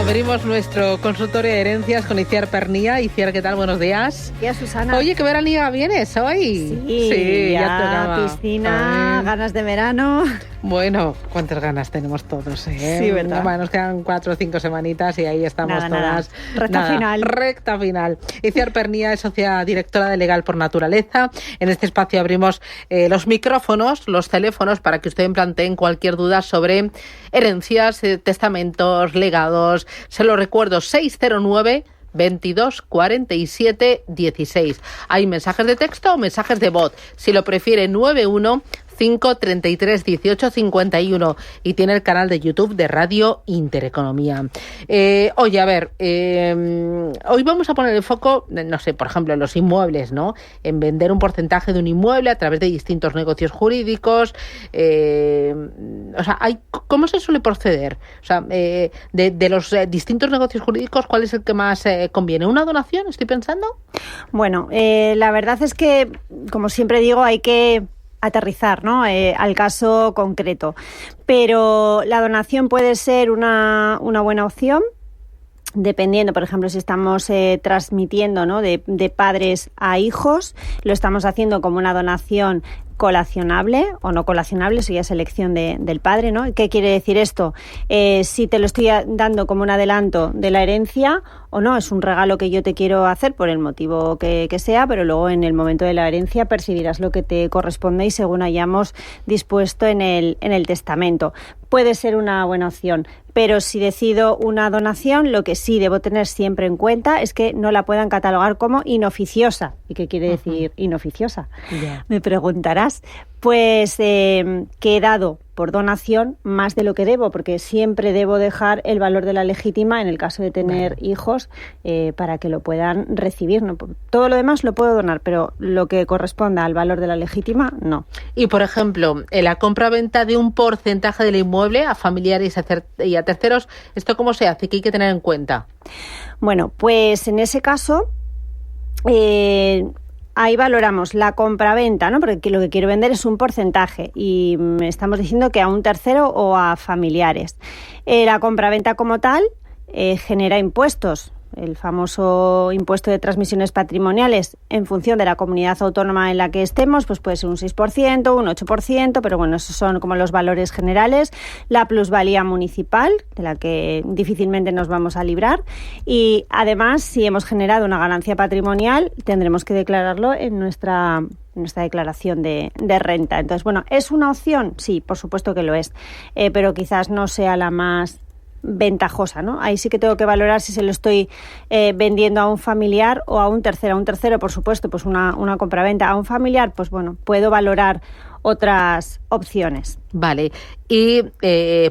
Abrimos nuestro consultorio de herencias con Itziar Pernía. Itziar, ¿qué tal? Buenos días. Buenos días, Susana. Oye, ¿qué veraniega vienes hoy? Sí, ya tocaba. Piscina, ganas de verano. Bueno, cuántas ganas tenemos todos, ¿eh? Sí, ¿verdad? Bueno, nos quedan 4 o 5 semanitas y ahí estamos todas. Recta final. Itziar Pernía es socia directora de Legal por Naturaleza. En este espacio abrimos los micrófonos, los teléfonos, para que ustedes planteen cualquier duda sobre herencias, testamentos, legados. Se lo recuerdo, 609 22 47 16. Hay mensajes de texto o mensajes de voz. Si lo prefiere, 91 533 18 51, y tiene el canal de YouTube de Radio Intereconomía. Oye, a ver, hoy vamos a poner el foco, no sé, por ejemplo, en los inmuebles, ¿no? En vender un porcentaje de un inmueble a través de distintos negocios jurídicos. O sea, ¿cómo se suele proceder? O sea, de los distintos negocios jurídicos, ¿cuál es el que más conviene? ¿Una donación, estoy pensando? Bueno, la verdad es que, como siempre digo, hay que aterrizar, ¿no? Al caso concreto. Pero la donación puede ser una buena opción, dependiendo, por ejemplo, si estamos transmitiendo, ¿no? de padres a hijos, lo estamos haciendo como una donación colacionable o no colacionable, eso ya es elección del padre, ¿no? ¿Qué quiere decir esto? Si te lo estoy dando como un adelanto de la herencia o no, es un regalo que yo te quiero hacer por el motivo que sea, pero luego en el momento de la herencia percibirás lo que te corresponde y según hayamos dispuesto en el testamento. Puede ser una buena opción, pero si decido una donación, lo que sí debo tener siempre en cuenta es que no la puedan catalogar como inoficiosa. ¿Y qué quiere decir inoficiosa? Yeah. Me preguntarás. Pues que he dado por donación más de lo que debo, porque siempre debo dejar el valor de la legítima en el caso de tener hijos para que lo puedan recibir, ¿no? Todo lo demás lo puedo donar, pero lo que corresponda al valor de la legítima, no. Y, por ejemplo, en la compra-venta de un porcentaje del inmueble a familiares y a terceros, ¿esto cómo se hace? ¿Qué hay que tener en cuenta? Bueno, pues en ese caso ahí valoramos la compraventa, ¿no? Porque lo que quiero vender es un porcentaje y estamos diciendo que a un tercero o a familiares. La compraventa como tal genera impuestos, el famoso impuesto de transmisiones patrimoniales en función de la comunidad autónoma en la que estemos, pues puede ser un 6%, un 8%, pero bueno, esos son como los valores generales. La plusvalía municipal, de la que difícilmente nos vamos a librar, y además, si hemos generado una ganancia patrimonial, tendremos que declararlo en nuestra declaración de renta. Entonces, bueno, ¿es una opción? Sí, por supuesto que lo es, pero quizás no sea la más ventajosa, ¿no? Ahí sí que tengo que valorar si se lo estoy vendiendo a un familiar o a un tercero. A un tercero, por supuesto, pues una compraventa. A un familiar, pues bueno, puedo valorar otras opciones. Vale. Y,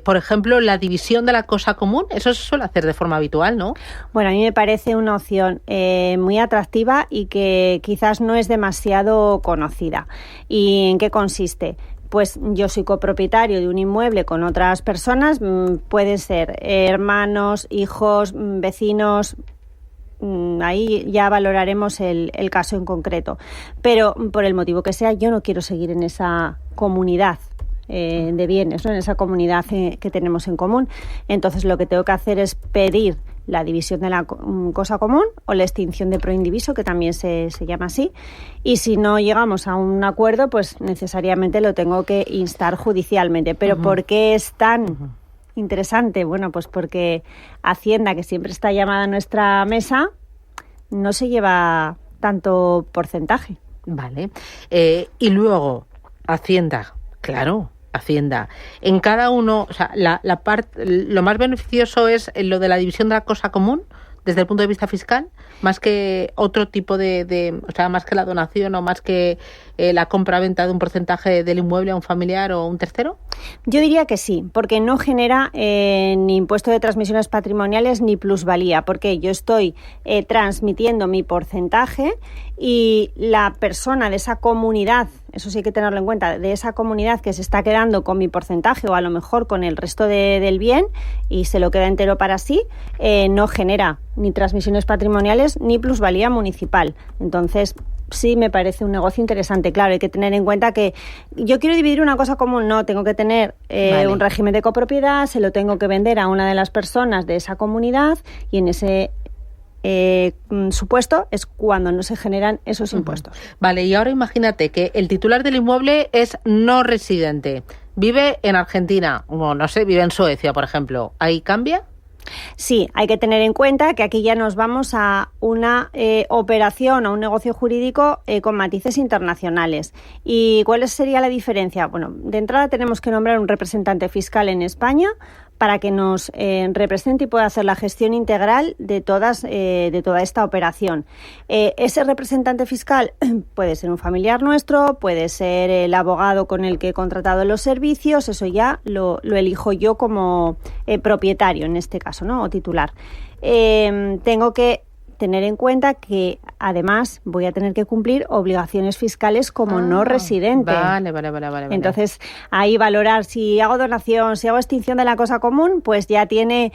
por ejemplo, la división de la cosa común, eso se suele hacer de forma habitual, ¿no? Bueno, a mí me parece una opción muy atractiva y que quizás no es demasiado conocida. ¿Y en qué consiste? Pues yo soy copropietario de un inmueble con otras personas, pueden ser hermanos, hijos, vecinos, ahí ya valoraremos el caso en concreto. Pero por el motivo que sea, yo no quiero seguir en esa comunidad de bienes, ¿no? En esa comunidad que tenemos en común. Entonces lo que tengo que hacer es pedir la división de la cosa común o la extinción de proindiviso, que también se llama así, y si no llegamos a un acuerdo, pues necesariamente lo tengo que instar judicialmente. Pero ¿por qué es tan interesante? Bueno, pues porque Hacienda, que siempre está llamada a nuestra mesa, no se lleva tanto porcentaje. Vale. Y luego, Hacienda, claro. Hacienda. En cada uno, o sea, la parte, lo más beneficioso es lo de la división de la cosa común desde el punto de vista fiscal, más que otro tipo o sea, más que la donación o más que la compra-venta de un porcentaje del inmueble a un familiar o un tercero. Yo diría que sí, porque no genera ni impuesto de transmisiones patrimoniales ni plusvalía, porque yo estoy transmitiendo mi porcentaje y la persona de esa comunidad, eso sí hay que tenerlo en cuenta, de esa comunidad que se está quedando con mi porcentaje o a lo mejor con el resto del bien y se lo queda entero para sí, no genera ni transmisiones patrimoniales ni plusvalía municipal. Entonces, sí me parece un negocio interesante. Claro, hay que tener en cuenta que yo quiero dividir una cosa común, no, tengo que tener un régimen de copropiedad, se lo tengo que vender a una de las personas de esa comunidad y en ese supuesto es cuando no se generan esos impuestos. Vale, y ahora imagínate que el titular del inmueble es no residente, vive en Argentina, o no sé, vive en Suecia, por ejemplo. ¿Ahí cambia? Sí, hay que tener en cuenta que aquí ya nos vamos a una operación, a un negocio jurídico con matices internacionales. ¿Y cuál sería la diferencia? Bueno, de entrada tenemos que nombrar un representante fiscal en España para que nos represente y pueda hacer la gestión integral de toda esta operación. Ese representante fiscal puede ser un familiar nuestro, puede ser el abogado con el que he contratado los servicios, eso ya lo elijo yo como propietario en este caso, ¿no? O titular. Tengo que tener en cuenta que además voy a tener que cumplir obligaciones fiscales como no residente. Vale. Entonces, ahí valorar si hago donación, si hago extinción de la cosa común, pues ya tiene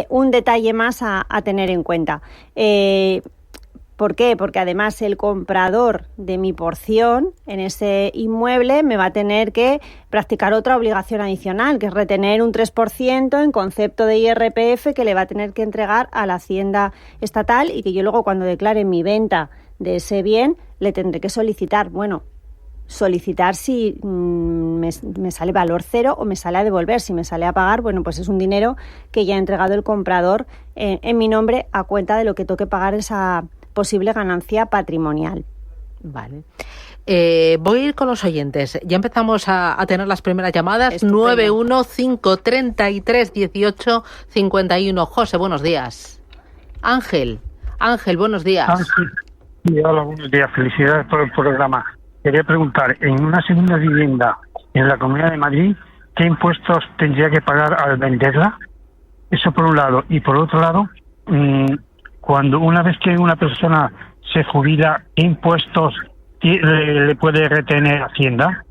un detalle más a tener en cuenta. ¿Por qué? Porque además el comprador de mi porción en ese inmueble me va a tener que practicar otra obligación adicional, que es retener un 3% en concepto de IRPF que le va a tener que entregar a la Hacienda estatal y que yo luego cuando declare mi venta de ese bien le tendré que solicitar. Bueno, solicitar si me sale valor cero o me sale a devolver. Si me sale a pagar, bueno, pues es un dinero que ya ha entregado el comprador en mi nombre a cuenta de lo que toque pagar esa posible ganancia patrimonial. Vale. Voy a ir con los oyentes. Ya empezamos a tener las primeras llamadas. Estupendo. 915331851. José, buenos días. Ángel, buenos días. Sí, hola, buenos días. Felicidades por el programa. Quería preguntar, en una segunda vivienda en la Comunidad de Madrid, ¿qué impuestos tendría que pagar al venderla? Eso por un lado. Y por otro lado, cuando una vez que una persona se jubila, ¿qué impuestos le puede retener Hacienda?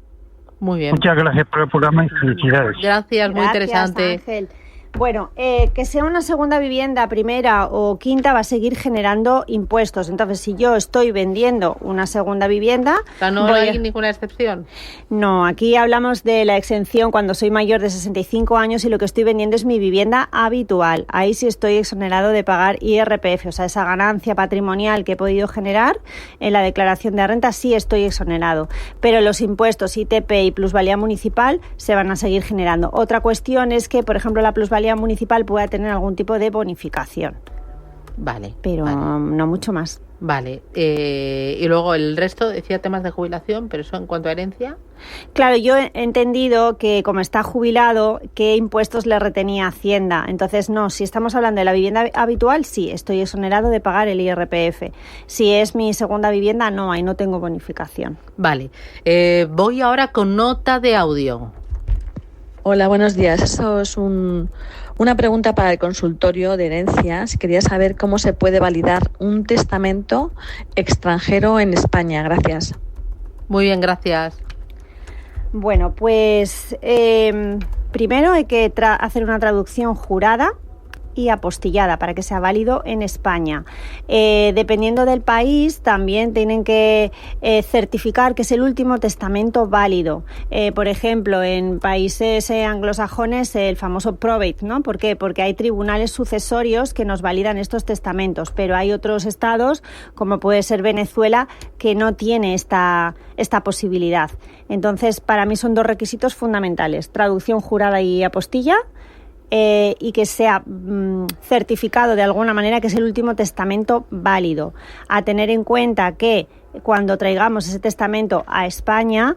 Muy bien. Muchas gracias por el programa y felicidades. Gracias, muy interesante. Ángel. Bueno, que sea una segunda vivienda, primera o quinta, va a seguir generando impuestos. Entonces, si yo estoy vendiendo una segunda vivienda... O sea, no hay ninguna excepción. No, aquí hablamos de la exención cuando soy mayor de 65 años y lo que estoy vendiendo es mi vivienda habitual. Ahí sí estoy exonerado de pagar IRPF, o sea, esa ganancia patrimonial que he podido generar en la declaración de renta sí estoy exonerado. Pero los impuestos ITP y plusvalía municipal se van a seguir generando. Otra cuestión es que, por ejemplo, la plusvalía municipal pueda tener algún tipo de bonificación. Vale. Pero no mucho más. Vale. Y luego el resto decía temas de jubilación, pero eso en cuanto a herencia. Claro, yo he entendido que como está jubilado, ¿qué impuestos le retenía Hacienda? Entonces, no, si estamos hablando de la vivienda habitual, sí, estoy exonerado de pagar el IRPF. Si es mi segunda vivienda, no, ahí no tengo bonificación. Vale. Voy ahora con nota de audio. Hola, buenos días. Eso es una pregunta para el consultorio de herencias. Quería saber cómo se puede validar un testamento extranjero en España. Gracias. Muy bien, gracias. Bueno, pues primero hay que hacer una traducción jurada y apostillada para que sea válido en España. Dependiendo del país, también tienen que certificar que es el último testamento válido. Por ejemplo, en países anglosajones, el famoso probate, ¿no? ¿Por qué? Porque hay tribunales sucesorios que nos validan estos testamentos, pero hay otros estados, como puede ser Venezuela, que no tiene esta posibilidad. Entonces, para mí son dos requisitos fundamentales: traducción jurada y apostilla, y que sea certificado de alguna manera que es el último testamento válido. A tener en cuenta que cuando traigamos ese testamento a España,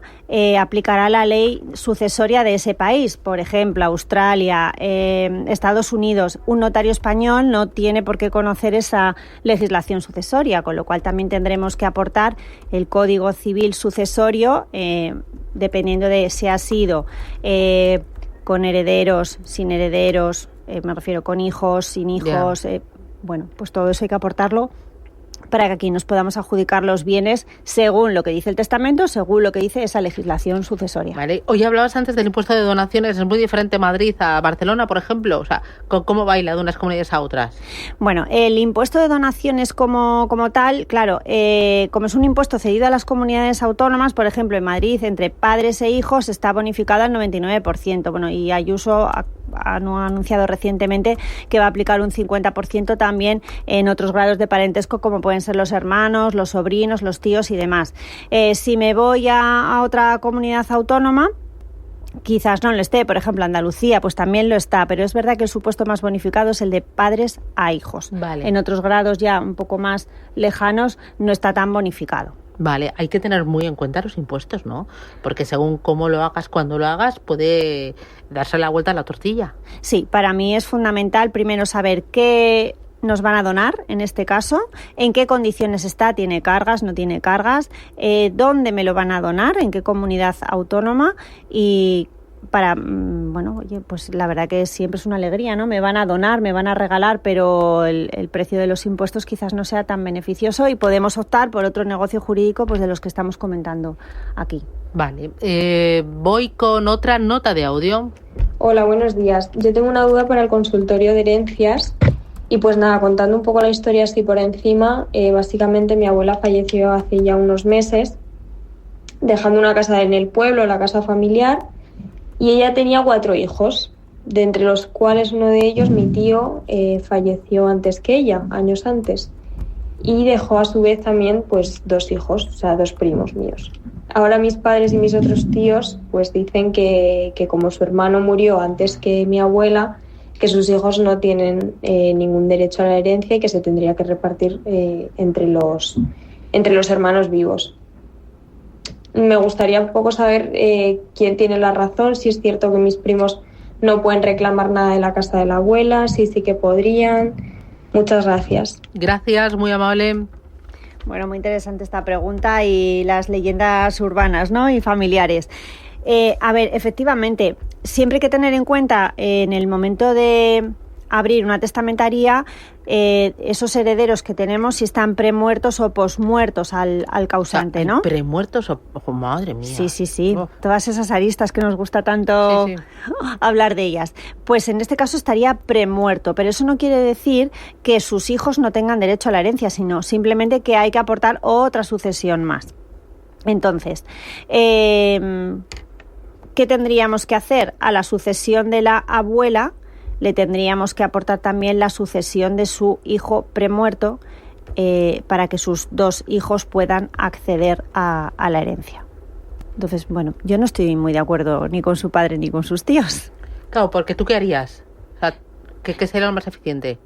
aplicará la ley sucesoria de ese país. Por ejemplo, Australia, Estados Unidos. Un notario español no tiene por qué conocer esa legislación sucesoria, con lo cual también tendremos que aportar el Código Civil sucesorio, dependiendo de si ha sido con herederos, sin herederos, me refiero con hijos, sin hijos, bueno, pues todo eso hay que aportarlo para que aquí nos podamos adjudicar los bienes según lo que dice el testamento, según lo que dice esa legislación sucesoria. Vale. Oye, hablabas antes del impuesto de donaciones, es muy diferente Madrid a Barcelona, por ejemplo, o sea, ¿cómo baila de unas comunidades a otras? Bueno, el impuesto de donaciones como tal, claro, como es un impuesto cedido a las comunidades autónomas, por ejemplo, en Madrid, entre padres e hijos está bonificado al 99%, bueno, y Ayuso ha anunciado recientemente que va a aplicar un 50% también en otros grados de parentesco, como pueden ser los hermanos, los sobrinos, los tíos y demás. Si me voy a otra comunidad autónoma, quizás no lo esté, por ejemplo Andalucía, pues también lo está, pero es verdad que el supuesto más bonificado es el de padres a hijos. Vale. En otros grados ya un poco más lejanos no está tan bonificado. Vale, hay que tener muy en cuenta los impuestos, ¿no? Porque según cómo lo hagas, cuando lo hagas, puede darse la vuelta a la tortilla. Sí, para mí es fundamental primero saber qué nos van a donar, en este caso, en qué condiciones está, tiene cargas, no tiene cargas, dónde me lo van a donar, en qué comunidad autónoma y para, bueno, oye, pues la verdad que siempre es una alegría, ¿no? Me van a donar, me van a regalar, pero el precio de los impuestos quizás no sea tan beneficioso y podemos optar por otro negocio jurídico pues de los que estamos comentando aquí. Vale, voy con otra nota de audio. Hola, buenos días. Yo tengo una duda para el consultorio de herencias y pues nada, contando un poco la historia así por encima, básicamente mi abuela falleció hace ya unos meses, dejando una casa en el pueblo, la casa familiar, y ella tenía 4 hijos, de entre los cuales uno de ellos, mi tío, falleció antes que ella, años antes, y dejó a su vez también pues 2 hijos, o sea, 2 primos míos. Ahora mis padres y mis otros tíos pues dicen que como su hermano murió antes que mi abuela, que sus hijos no tienen ningún derecho a la herencia y que se tendría que repartir entre los hermanos vivos. Me gustaría un poco saber quién tiene la razón, si es cierto que mis primos no pueden reclamar nada de la casa de la abuela, si sí que podrían. Muchas gracias. Gracias, muy amable. Bueno, muy interesante esta pregunta y las leyendas urbanas, ¿no? Y familiares. A ver, efectivamente, siempre hay que tener en cuenta en el momento de abrir una testamentaría esos herederos que tenemos, si están premuertos o posmuertos al causante, ¿no? ¿Premuertos o madre mía? Sí. Oh. Todas esas aristas que nos gusta tanto hablar de ellas. Pues en este caso estaría premuerto, pero eso no quiere decir que sus hijos no tengan derecho a la herencia, sino simplemente que hay que aportar otra sucesión más. Entonces, ¿qué tendríamos que hacer? A la sucesión de la abuela le tendríamos que aportar también la sucesión de su hijo premuerto para que sus 2 hijos puedan acceder a la herencia. Entonces, bueno, yo no estoy muy de acuerdo ni con su padre ni con sus tíos. Claro, porque ¿tú qué harías? O sea, ¿qué sería lo más eficiente?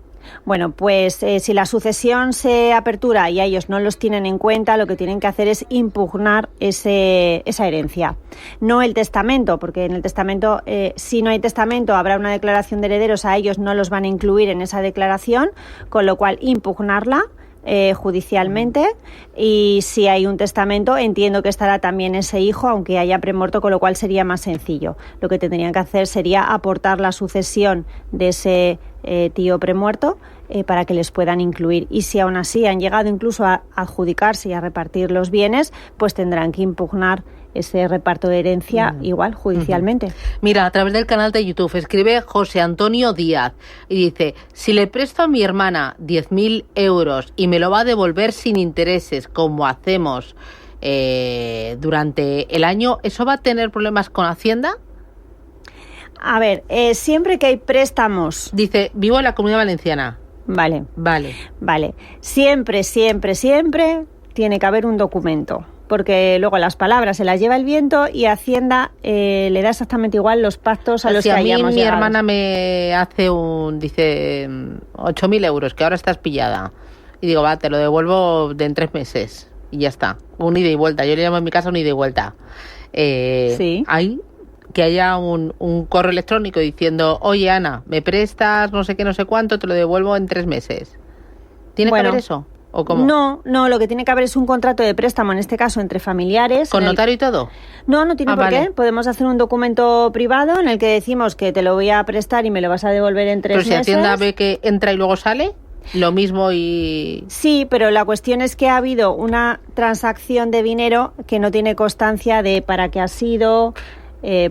Bueno, pues si la sucesión se apertura y a ellos no los tienen en cuenta, lo que tienen que hacer es impugnar esa herencia. No el testamento, porque en el testamento, si no hay testamento, habrá una declaración de herederos, a ellos no los van a incluir en esa declaración, con lo cual impugnarla judicialmente, y si hay un testamento entiendo que estará también ese hijo, aunque haya premuerto, con lo cual sería más sencillo. Lo que tendrían que hacer sería aportar la sucesión de ese tío premuerto para que les puedan incluir, y si aún así han llegado incluso a adjudicarse y a repartir los bienes, pues tendrán que impugnar ese reparto de herencia igual judicialmente. Mira, a través del canal de YouTube escribe José Antonio Díaz y dice: si le presto a mi hermana 10.000 euros y me lo va a devolver sin intereses, como hacemos durante el año, ¿eso va a tener problemas con Hacienda? A ver, siempre que hay préstamos... Dice, vivo en la Comunidad Valenciana. Vale. Siempre tiene que haber un documento, porque luego las palabras se las lleva el viento y Hacienda le da exactamente igual los pactos a los que hayamos llegado. Mi hermana me hace dice 8.000 euros, que ahora estás pillada. Y digo, va, te lo devuelvo en 3 meses. Y ya está. Un ida y vuelta. Yo le llamo en mi casa un ida y vuelta. Sí. Hay que haya un correo electrónico diciendo, oye, Ana, me prestas no sé qué, no sé cuánto, te lo devuelvo en 3 meses. ¿Tiene que haber eso? ¿O cómo? No, lo que tiene que haber es un contrato de préstamo, en este caso entre familiares. ¿Con notario y todo? No tiene por qué. Podemos hacer un documento privado en el que decimos que te lo voy a prestar y me lo vas a devolver en 3 meses. Pero si Hacienda ve que entra y luego sale... Lo mismo y... Sí, pero la cuestión es que ha habido una transacción de dinero que no tiene constancia de para qué ha sido,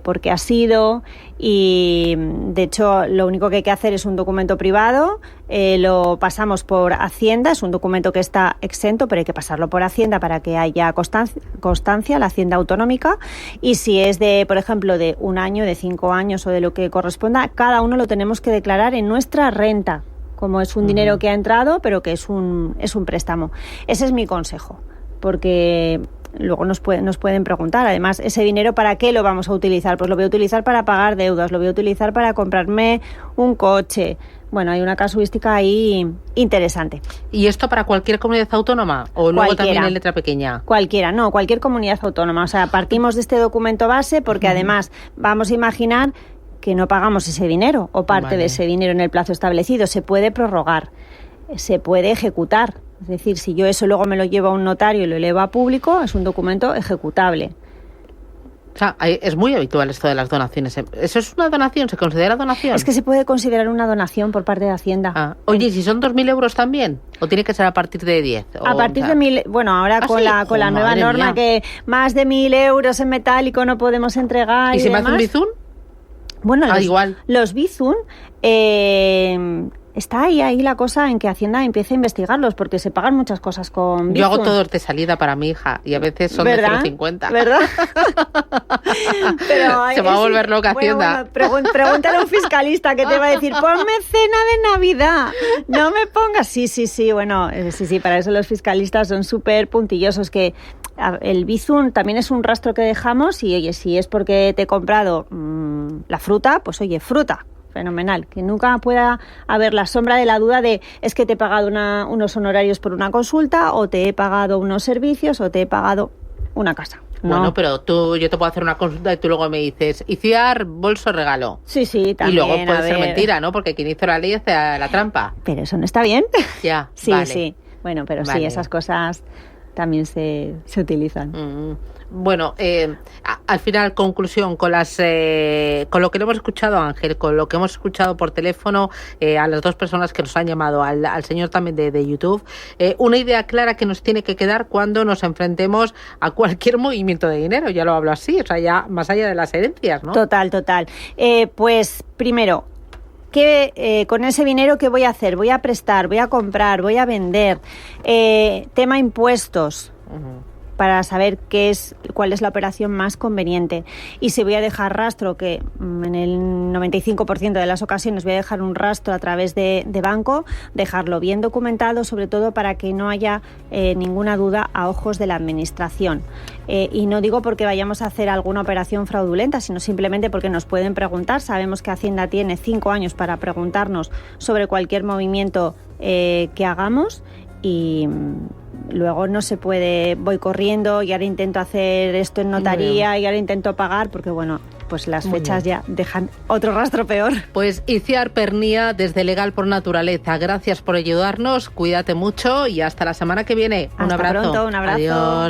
por qué ha sido, y de hecho lo único que hay que hacer es un documento privado, lo pasamos por Hacienda, es un documento que está exento, pero hay que pasarlo por Hacienda para que haya constancia, la Hacienda autonómica, y si es de, por ejemplo, de 1 año, de 5 años o de lo que corresponda, cada uno lo tenemos que declarar en nuestra renta, como es un dinero que ha entrado, pero que es un préstamo. Ese es mi consejo, porque luego nos pueden preguntar, además, ese dinero ¿para qué lo vamos a utilizar? Pues lo voy a utilizar para pagar deudas, lo voy a utilizar para comprarme un coche. Bueno, hay una casuística ahí interesante. ¿Y esto para cualquier comunidad autónoma? ¿O luego también en letra pequeña? Cualquiera, no, cualquier comunidad autónoma. O sea, partimos de este documento base porque además vamos a imaginar que no pagamos ese dinero o parte de ese dinero en el plazo establecido. Se puede prorrogar, se puede ejecutar. Es decir, si yo eso luego me lo llevo a un notario y lo elevo a público, es un documento ejecutable. O sea, es muy habitual esto de las donaciones. ¿Eso es una donación? ¿Se considera donación? Es que se puede considerar una donación por parte de Hacienda. Oye, ¿y si son 2.000 euros también? ¿O tiene que ser a partir de 10? A partir de 1.000... Bueno, ahora con la nueva norma que más de 1.000 euros en metálico no podemos entregar. ¿Y si me hace un bizum? Bueno, igual. Los bizum... está ahí la cosa en que Hacienda empiece a investigarlos, porque se pagan muchas cosas con Bizum. Yo hago todos de salida para mi hija y a veces son de 0,50. ¿Verdad? Pero se va a volver loca Hacienda. Bueno, pregúntale a un fiscalista que te va a decir, ponme cena de Navidad, no me pongas... Sí, bueno, sí, para eso los fiscalistas son súper puntillosos, que el Bizum también es un rastro que dejamos y, oye, si es porque te he comprado la fruta, pues oye, fruta. Fenomenal, que nunca pueda haber la sombra de la duda de es que te he pagado unos honorarios por una consulta, o te he pagado unos servicios, o te he pagado una casa. No. Bueno, pero yo te puedo hacer una consulta y tú luego me dices, ICIAR, bolso, regalo. Sí, también. Y luego puede ser mentira, ¿no? Porque quien hizo la ley hace la trampa. Pero eso no está bien. Ya, sí, vale. Sí. Bueno, pero sí, esas cosas también se utilizan. Bueno, al final, conclusión, con lo que le hemos escuchado a Ángel, con lo que hemos escuchado por teléfono, a las dos personas que nos han llamado, al señor también de YouTube, una idea clara que nos tiene que quedar cuando nos enfrentemos a cualquier movimiento de dinero, ya lo hablo así, o sea, ya más allá de las herencias, ¿no? Total. Pues primero, con ese dinero, ¿qué voy a hacer? Voy a prestar, voy a comprar, voy a vender. Tema impuestos. Para saber cuál es la operación más conveniente. Y si voy a dejar rastro, que en el 95% de las ocasiones voy a dejar un rastro a través de banco, dejarlo bien documentado, sobre todo para que no haya ninguna duda a ojos de la administración. Y no digo porque vayamos a hacer alguna operación fraudulenta, sino simplemente porque nos pueden preguntar. Sabemos que Hacienda tiene 5 años para preguntarnos sobre cualquier movimiento que hagamos, y luego no se puede, voy corriendo y ahora intento hacer esto en notaría y ahora intento pagar, porque bueno, pues las fechas ya dejan otro rastro peor. Pues Itziar Pernia, desde Legal por Naturaleza, gracias por ayudarnos, cuídate mucho y hasta la semana que viene. Un abrazo. Hasta pronto, un abrazo. Adiós.